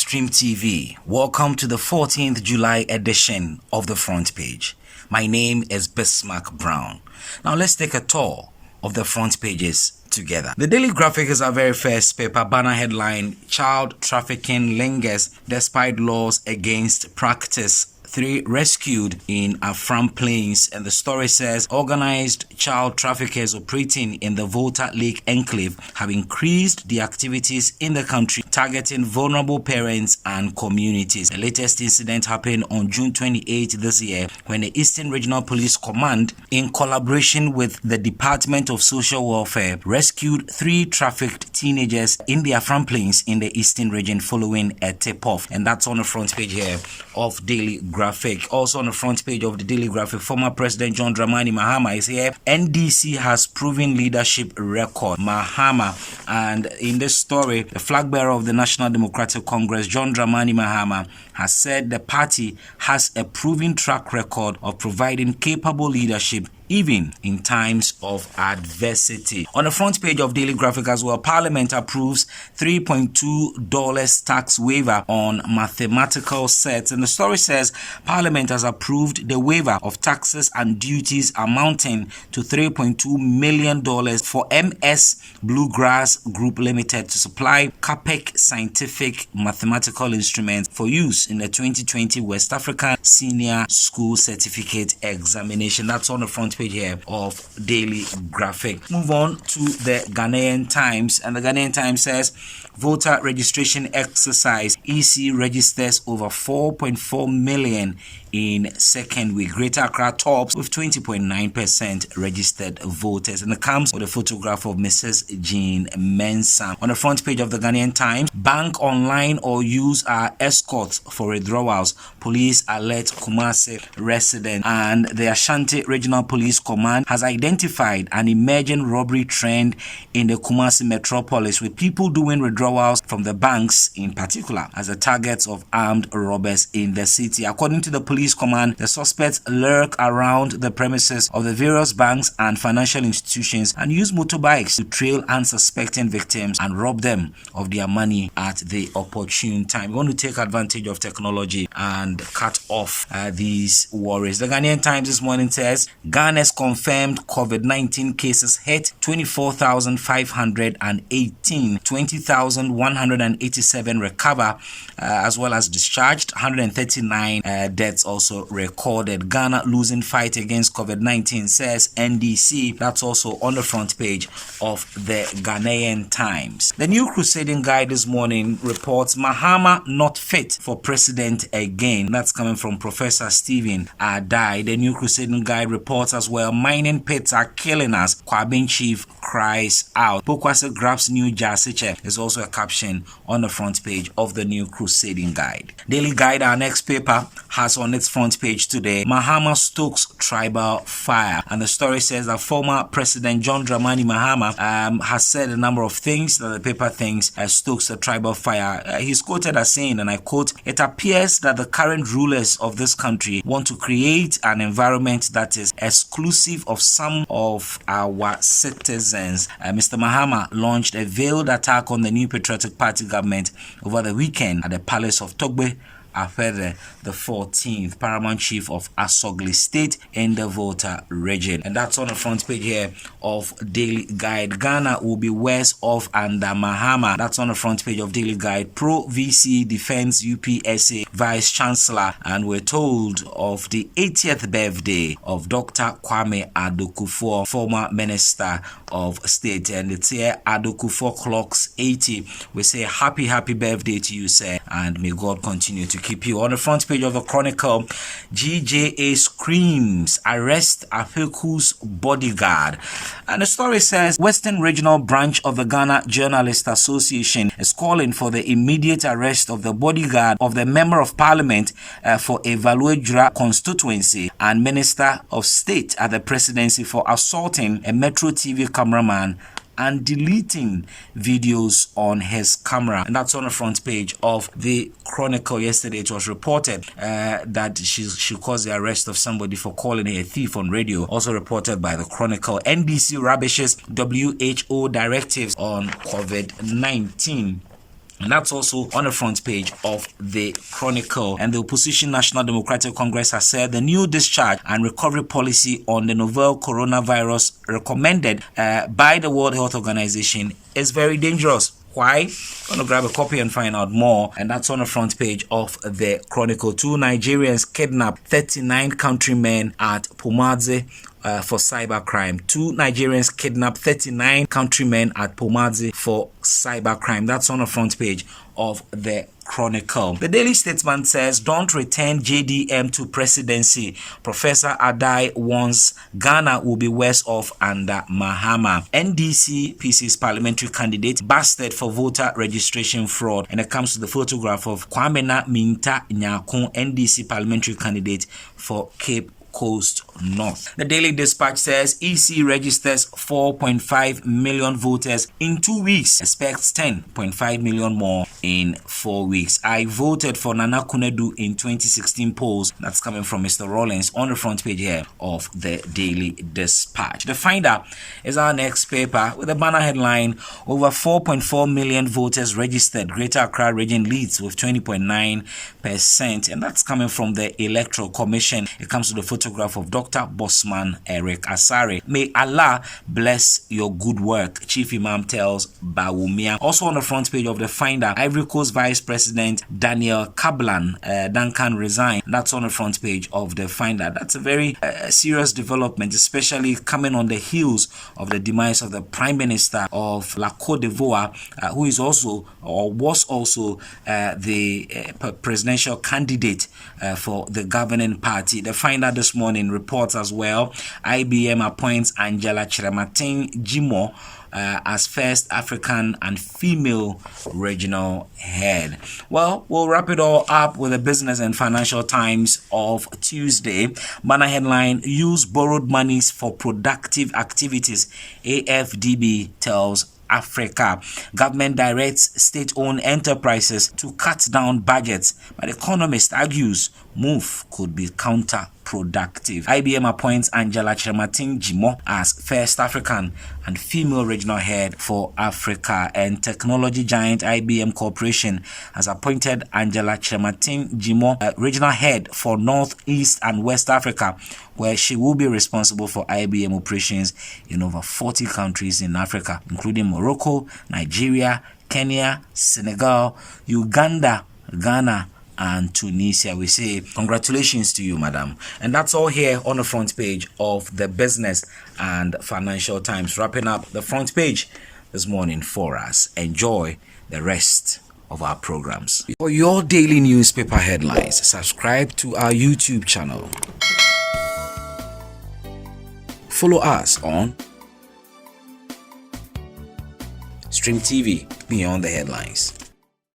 STREAMTV. Welcome to the 14th July edition of the front page. My name is Bismarck Brown. Now let's take a tour of the front pages together. The Daily Graphic is our very first paper. Banner headline: Child trafficking lingers despite laws against practice. 3 rescued in Afram Plains, and the story says organized child traffickers operating in the Volta Lake Enclave have increased the activities in the country, targeting vulnerable parents and communities. The latest incident happened on June 28 this year when the Eastern Regional Police Command, in collaboration with the Department of Social Welfare, rescued 3 trafficked teenagers in the Afram Plains in the Eastern region following a tip-off. And that's on the front page here of Daily Graphic. Also on the front page of the Daily Graphic, former President John Dramani Mahama is here. NDC has proven leadership record. Mahama, and in this story, the flag bearer of the National Democratic Congress, John Dramani Mahama, has said the party has a proven track record of providing capable leadership even in times of adversity. On the front page of Daily Graphic as well, Parliament approves $3.2 tax waiver on mathematical sets. And the story says Parliament has approved the waiver of taxes and duties amounting to $3.2 million for MS Bluegrass Group Limited to supply CAPEC scientific mathematical instruments for use in the 2020 West African Senior School Certificate Examination. That's on the front page here of Daily Graphic. Move on to the Ghanaian Times, and the Ghanaian Times says voter registration exercise, EC registers over 4.4 million in second week. Greater Accra tops with 20.9% registered voters, and it comes with a photograph of Mrs. Jean Mensah. On the front page of the Ghanaian Times, bank online or use our escorts for withdrawals. Police alert Kumasi resident, and the Ashanti Regional Police Command has identified an emerging robbery trend in the Kumasi metropolis, with people doing withdrawals from the banks in particular as the targets of armed robbers in the city. According to the police command, the suspects lurk around the premises of the various banks and financial institutions and use motorbikes to trail unsuspecting victims and rob them of their money at the opportune time. We want to take advantage of technology and cut off these worries. The Ghanaian Times this morning says Ghana's confirmed COVID-19 cases hit 24,518, 20,187 recover, as well as discharged, 139 deaths also recorded. Ghana losing fight against COVID-19, says NDC. That's also on the front page of the Ghanaian Times. The New Crusading Guide this morning reports Mahama not fit for president again. That's coming from Professor Stephen Adai. The New Crusading Guide reports as well, mining pits are killing us. Kwabin chief cries out. Pokwase grabs new Jasiche is also a caption on the front page of the New Crusading Guide. Daily Guide, our next paper, has on its front page today, Mahama stokes tribal fire. And the story says that former President John Dramani Mahama has said a number of things that the paper thinks stokes the tribal fire. He's quoted as saying, and I quote, "It appears that the current rulers of this country want to create an environment that is exclusive of some of our citizens." Mr. Mahama launched a veiled attack on the New Patriotic Party government over the weekend at the Palace of Togbe Afere the 14th, paramount chief of Asogli State in the Volta region. And that's on the front page here of Daily Guide. Ghana will be worse off under Mahama. That's on the front page of Daily Guide. Pro VC defends UPSA Vice Chancellor, and we're told of the 80th birthday of Dr. Kwame Adokufo, former Minister of State. And it's here Adokufo clocks 80. We say happy birthday to you, sir, and may God continue to keep you. On the front page of the Chronicle, GJA screams arrest Afeku's bodyguard. And the story says Western Regional Branch of the Ghana Journalists Association is calling for the immediate arrest of the bodyguard of the Member of Parliament for Evaluate constituency and Minister of State at the presidency for assaulting a Metro TV cameraman and deleting videos on his camera. And that's on the front page of the Chronicle. Yesterday it was reported that she caused the arrest of somebody for calling her a thief on radio. Also reported by the Chronicle. NDC rubbishes WHO directives on COVID-19. And that's also on the front page of the Chronicle. And the opposition National Democratic Congress has said the new discharge and recovery policy on the novel coronavirus recommended by the World Health Organization is very dangerous. Why? I'm going to grab a copy and find out more. And that's on the front page of the Chronicle. 2 Nigerians kidnapped 39 countrymen at Pomadze for cybercrime. 2 Nigerians kidnapped 39 countrymen at Pomadze for cybercrime. That's on the front page of the Chronicle. The Daily Statesman says, don't return JDM to presidency. Professor Adai warns Ghana will be worse off under Mahama. NDC PC's parliamentary candidate busted for voter registration fraud. And it comes to the photograph of Kwamena Minta Nyakon, NDC parliamentary candidate for Cape Coast North. The Daily Dispatch says EC registers 4.5 million voters in 2 weeks, expects 10.5 million more in 4 weeks. I voted for Nana Kunedu in 2016 polls. That's coming from Mr. Rollins on the front page here of the Daily Dispatch. The Finder is our next paper with a banner headline, over 4.4 million voters registered. Greater Accra region leads with 20.9%, and that's coming from the Electoral Commission. It comes to the photograph of Dr. Bosman Eric Asare. May Allah bless your good work, Chief Imam tells Bawumia. Also on the front page of the Finder, Ivory Coast Vice President Daniel Kablan Duncan resigned. That's on the front page of the Finder. That's a very serious development, especially coming on the heels of the demise of the Prime Minister of La Côte d'Ivoire, who is also or was also the presidential candidate for the governing party. The Finder this morning reports as well, IBM appoints Angela Chiramatin Jimo as first African and female regional head. Well, we'll wrap it all up with the Business and Financial Times of Tuesday. Banner headline, use borrowed monies for productive activities. AFDB tells Africa. Government directs state-owned enterprises to cut down budgets, but economist argues move could be counterproductive. IBM appoints Angela Chiramatin Jimo as first African and female regional head for Africa, and technology giant IBM Corporation has appointed Angela Chiramatin Jimo regional head for North, East and West Africa, where she will be responsible for IBM operations in over 40 countries in Africa, including Morocco, Nigeria, Kenya, Senegal, Uganda, Ghana, and Tunisia. We say congratulations to you, madam. And that's all here on the front page of the Business and Financial Times. Wrapping up the front page this morning for us. Enjoy the rest of our programs. For your daily newspaper headlines, subscribe to our YouTube channel. Follow us on STREAMTV, Beyond the Headlines.